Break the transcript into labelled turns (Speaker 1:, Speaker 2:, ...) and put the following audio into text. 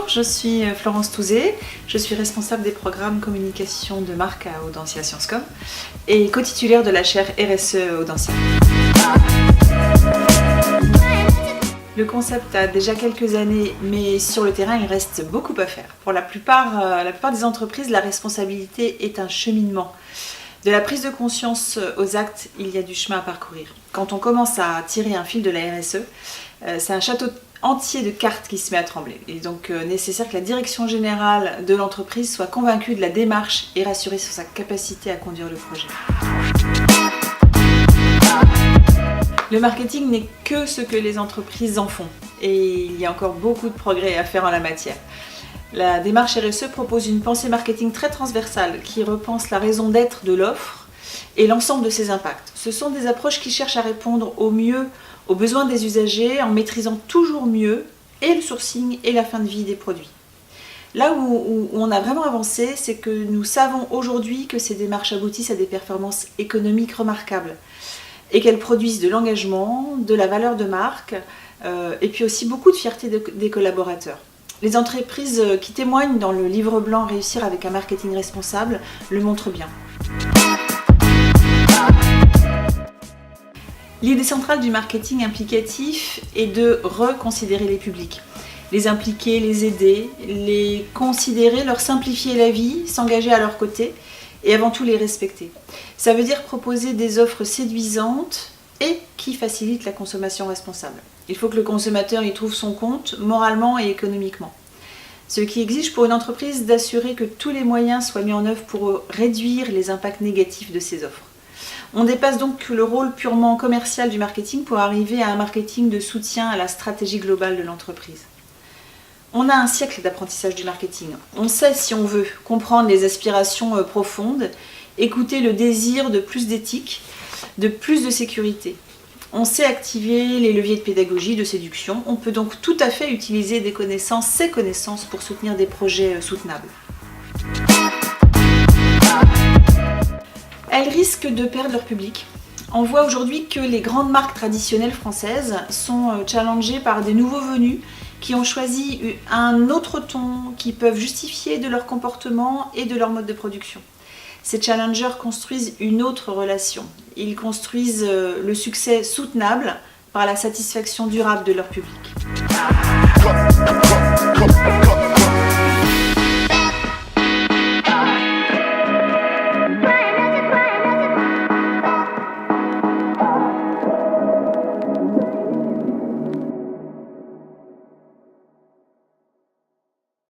Speaker 1: je suis Florence Touzé, je suis responsable des programmes communication de marque à Audencia Sciences Com et co-titulaire de la chaire RSE Audencia. Le concept a déjà quelques années, mais sur le terrain, il reste beaucoup à faire. Pour la plupart des entreprises, la responsabilité est un cheminement. De la prise de conscience aux actes, il y a du chemin à parcourir. Quand on commence à tirer un fil de la RSE, c'est un château entier de cartes qui se met à trembler. Il est donc nécessaire que la direction générale de l'entreprise soit convaincue de la démarche et rassurée sur sa capacité à conduire le projet. Le marketing n'est que ce que les entreprises en font et il y a encore beaucoup de progrès à faire en la matière. La démarche RSE propose une pensée marketing très transversale qui repense la raison d'être de l'offre et l'ensemble de ses impacts. Ce sont des approches qui cherchent à répondre au mieux aux besoins des usagers en maîtrisant toujours mieux et le sourcing et la fin de vie des produits. Là où on a vraiment avancé, c'est que nous savons aujourd'hui que ces démarches aboutissent à des performances économiques remarquables et qu'elles produisent de l'engagement, de la valeur de marque et puis aussi beaucoup de fierté des collaborateurs. Les entreprises qui témoignent dans le livre blanc Réussir avec un marketing responsable le montrent bien. L'idée centrale du marketing implicatif est de reconsidérer les publics, les impliquer, les aider, les considérer, leur simplifier la vie, s'engager à leur côté et avant tout les respecter. Ça veut dire proposer des offres séduisantes et qui facilitent la consommation responsable. Il faut que le consommateur y trouve son compte moralement et économiquement. Ce qui exige pour une entreprise d'assurer que tous les moyens soient mis en œuvre pour réduire les impacts négatifs de ces offres. On dépasse donc le rôle purement commercial du marketing pour arriver à un marketing de soutien à la stratégie globale de l'entreprise. On a un siècle d'apprentissage du marketing. On sait, si on veut, comprendre les aspirations profondes, écouter le désir de plus d'éthique, de plus de sécurité. On sait activer les leviers de pédagogie, de séduction. On peut donc tout à fait utiliser ces connaissances pour soutenir des projets soutenables. Elles risquent de perdre leur public. On voit aujourd'hui que les grandes marques traditionnelles françaises sont challengées par des nouveaux venus qui ont choisi un autre ton, qui peuvent justifier de leur comportement et de leur mode de production. Ces challengers construisent une autre relation. Ils construisent le succès soutenable par la satisfaction durable de leur public.